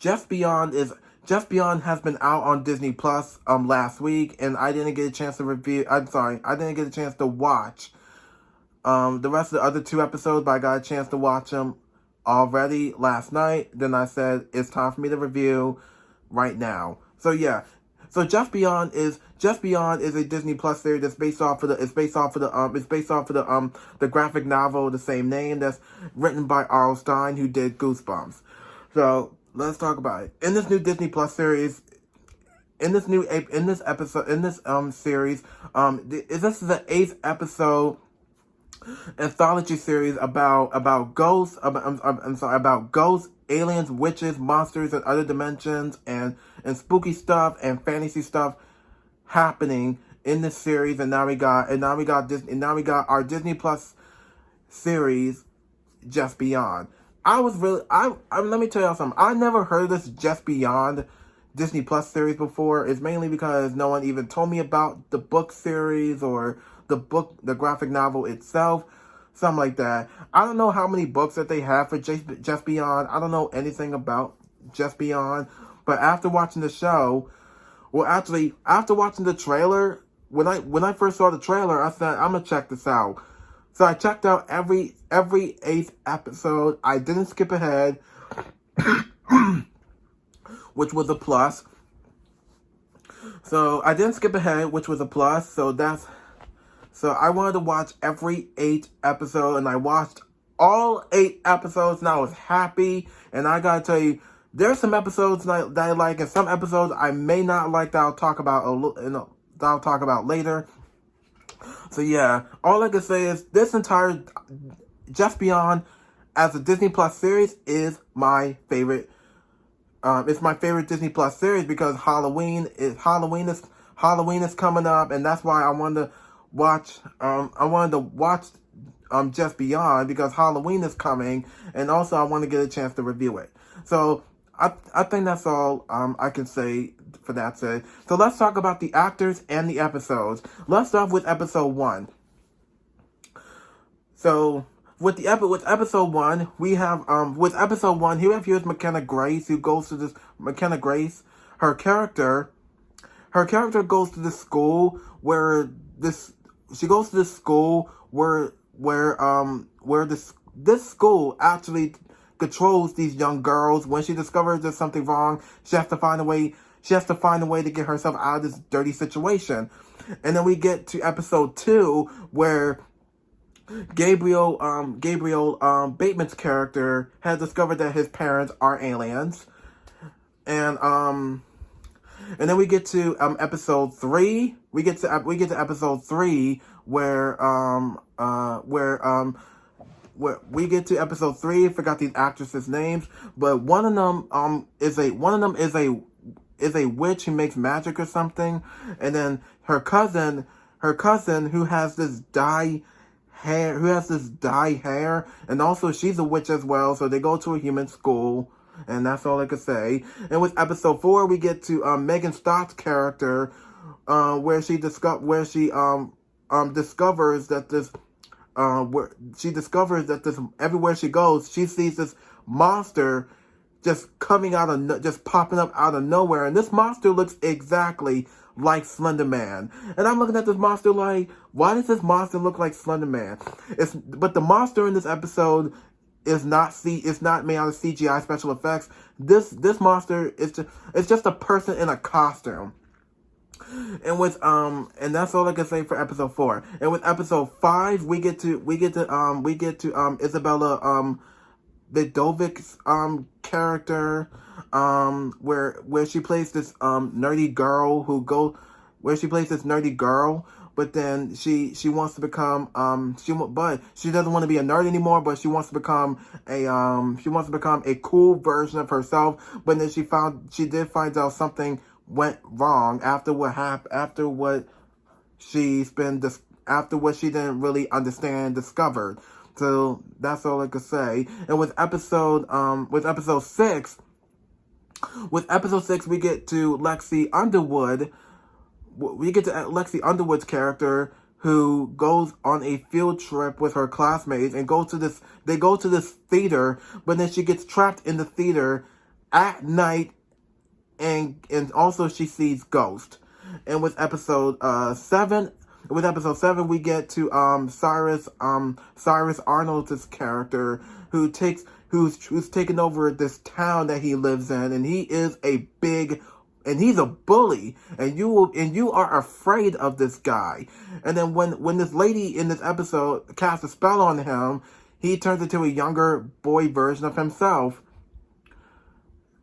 Just Beyond has been out on Disney Plus last week, and I didn't get a chance to review. I'm sorry, I didn't get a chance to watch the rest of the other 2 episodes, but I got a chance to watch them already last night. Then I said it's time for me to review right now. So yeah. So Just Beyond is a Disney Plus series that's based off of the graphic novel of the same name that's written by R.L. Stine, who did Goosebumps. So let's talk about it. In this new Disney Plus series, this is the 8th episode anthology series about ghosts, about ghosts, aliens, witches, monsters, and other dimensions, and spooky stuff and fantasy stuff happening in this series. And now we got our Disney Plus series, Just Beyond. Let me tell y'all something. I never heard of this Just Beyond Disney Plus series before. It's mainly because no one even told me about the book series or the graphic novel itself, something like that. I don't know how many books that they have for Just Beyond. I don't know anything about Just Beyond, but after watching the show, after watching the trailer, when I first saw the trailer, I said, I'm gonna check this out. So I checked out every 8th episode. I didn't skip ahead, which was a plus. So I didn't skip ahead, which was a plus. So I wanted to watch every 8 episodes, and I watched all 8 episodes, and I was happy. And I gotta tell you, there's some episodes that I like, and some episodes I may not like that I'll talk about later. So yeah, all I can say is this entire Just Beyond as a Disney Plus series is my favorite. It's my favorite Disney Plus series because Halloween is coming up, and that's why I wanted to watch Just Beyond, because Halloween is coming, and also I want to get a chance to review it. So I think that's all I can say for that said. So let's talk about the actors and the episodes. Let's start with episode 1. So with episode 1, we have here's McKenna Grace, who goes to this McKenna Grace. Her character goes to this school where this school actually controls these young girls. When she discovers there's something wrong, she has to find a way to get herself out of this dirty situation. And then we get to episode 2, where Gabriel Bateman's character has discovered that his parents are aliens. And then we get to episode 3. We get to episode 3 where we get to episode 3. I forgot these actresses' names, but one of them is a witch who makes magic or something, and then her cousin who has this dye hair, and also she's a witch as well. So they go to a human school. And that's all I could say. And with episode 4, we get to Megan Stott's character, where she discovers that this everywhere she goes, she sees this monster just popping up out of nowhere, and this monster looks exactly like Slender Man. And I'm looking at this monster like, why does this monster look like Slender Man? But the monster in this episode is not made out of CGI special effects. This monster is just a person in a costume. And and that's all I can say for episode 4. And with episode 5, we get to Isabella Vidovic's character, where she plays this nerdy girl, but then she wants to become but she doesn't want to be a nerd anymore, but she wants to become a cool version of herself. But then she did find out something went wrong after what she didn't really understand discovered. So that's all I could say. And with episode 6, we get to Lexi Underwood. We get to Lexi Underwood's character, who goes on a field trip with her classmates and they go to this theater, but then she gets trapped in the theater at night, and also she sees ghosts. And with episode 7, we get to Cyrus Arnold's character, who's taken over this town that he lives in, and he's a bully, and you are afraid of this guy. And then when this lady in this episode casts a spell on him, he turns into a younger boy version of himself.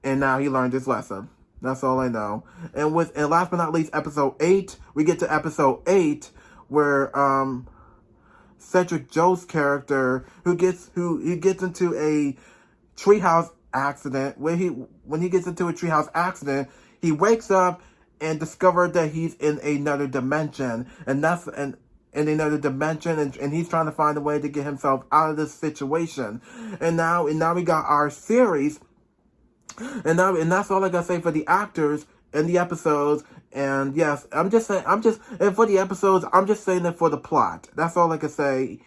And now he learned his lesson. That's all I know. And last but not least, episode 8, we get to episode 8 where Cedric Joe's character, who gets into a treehouse accident, when he gets into a treehouse accident, he wakes up and discovers that he's in another dimension, and he's trying to find a way to get himself out of this situation. And now we got our series. And that's all I gotta say for the actors and the episodes. And yes, and for the episodes, I'm just saying it for the plot. That's all I can say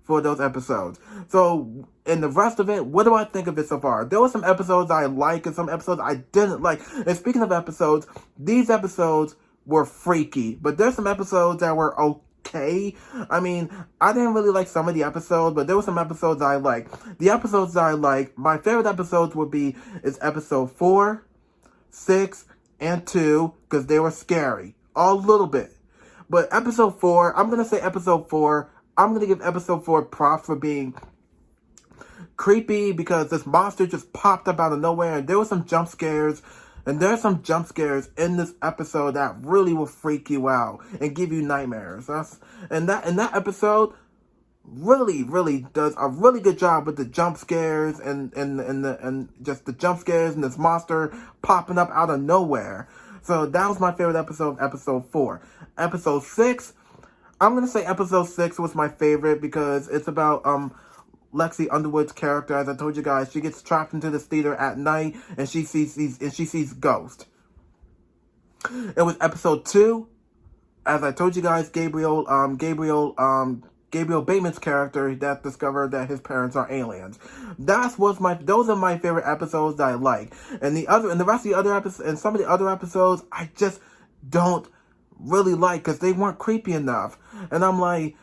for those episodes. So, in the rest of it, what do I think of it so far? There were some episodes I like and some episodes I didn't like. And speaking of episodes, these episodes were freaky, but there's some episodes that were okay. I mean, I didn't really like some of the episodes, but there were some episodes I liked. The episodes that I like, my favorite episodes is episode 4, 6, and 2, because they were scary. A little bit. But episode 4, I'm going to give episode 4 props for being creepy, because this monster just popped up out of nowhere, and there were some jump scares. And there's some jump scares in this episode that really will freak you out and give you nightmares. And that episode really, really does a really good job with the jump scares and just the jump scares and this monster popping up out of nowhere. So that was my favorite episode, episode 4. Episode 6, I'm gonna say episode 6 was my favorite because it's about Lexi Underwood's character. As I told you guys, she gets trapped into this theater at night, and she sees ghosts. It was episode 2. As I told you guys, Gabriel Bateman's character that discovered that his parents are aliens. Those are my favorite episodes that I like. And the rest of the other episodes, and some of the other episodes, I just don't really like because they weren't creepy enough. And I'm like,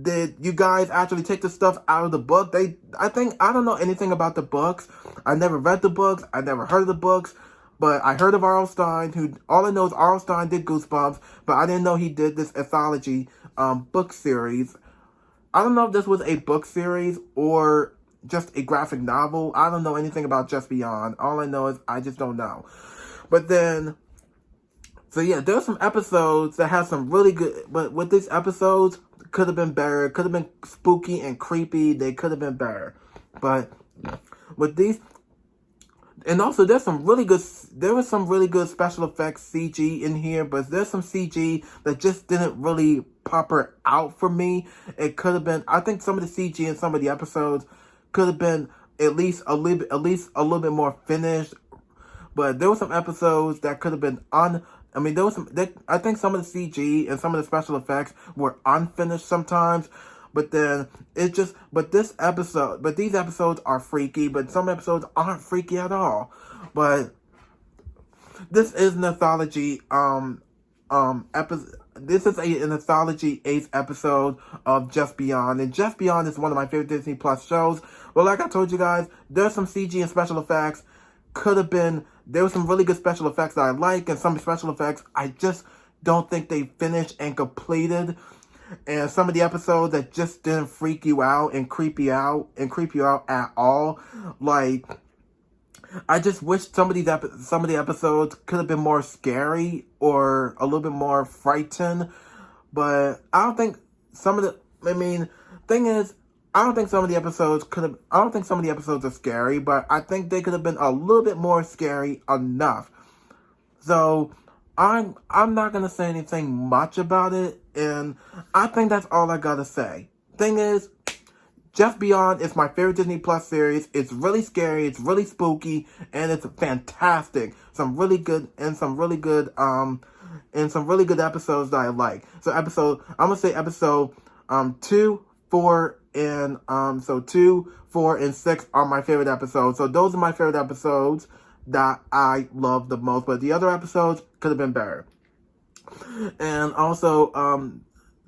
did you guys actually take the stuff out of the book? I don't know anything about the books. I never read the books. I never heard of the books. But I heard of R.L. Stine, all I know is R.L. Stine did Goosebumps, but I didn't know he did this anthology book series. I don't know if this was a book series or just a graphic novel. I don't know anything about Just Beyond. All I know is I just don't know. But then, so yeah, there's some episodes that have some really good, but with these episodes, could have been better. Could have been spooky and creepy. They could have been better. But with these, and also there was some really good special effects CG in here, but there's some CG that just didn't really pop her out for me. It could have been, I think some of the CG in some of the episodes could have been at least a little bit more finished. But there were some episodes that could have been I think some of the CG and some of the special effects were unfinished sometimes. But then these episodes are freaky, but some episodes aren't freaky at all. But this is an anthology this is an anthology 8th episode of Just Beyond, and Just Beyond is one of my favorite Disney Plus shows. Well, like I told you guys, there's some CG and special effects. There were some really good special effects that I like, and some special effects I just don't think they finished and completed. And some of the episodes that just didn't freak you out and creep you out at all. Like, I just wish some of the episodes could have been more scary or a little bit more frightened. But I don't think some of the episodes are scary, but I think they could have been a little bit more scary enough. So I'm not gonna say anything much about it, and I think that's all I gotta say. Thing is, Just Beyond is my favorite Disney Plus series. It's really scary, it's really spooky, and it's fantastic. Some really good episodes that I like. So I'm gonna say episode 2, 4, and so 2, 4, and 6 are my favorite episodes. So those are my favorite episodes that I love the most. But the other episodes could have been better. And also,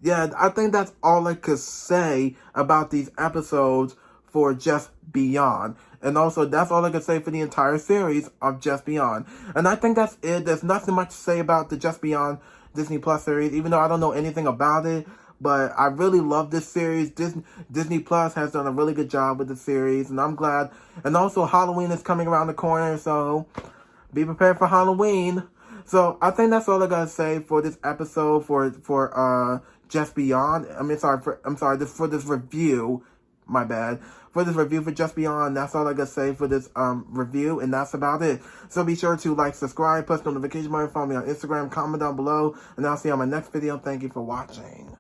yeah, I think that's all I could say about these episodes for Just Beyond. And also, that's all I could say for the entire series of Just Beyond. And I think that's it. There's nothing much to say about the Just Beyond Disney Plus series, even though I don't know anything about it. But I really love this series. Disney Plus has done a really good job with the series, and I'm glad. And also, Halloween is coming around the corner, so be prepared for Halloween. So I think that's all I gotta say for this episode for Just Beyond. For this review. My bad. For this review for Just Beyond, that's all I gotta say for this review, and that's about it. So be sure to like, subscribe, push notification button, follow me on Instagram, comment down below, and I'll see you on my next video. Thank you for watching.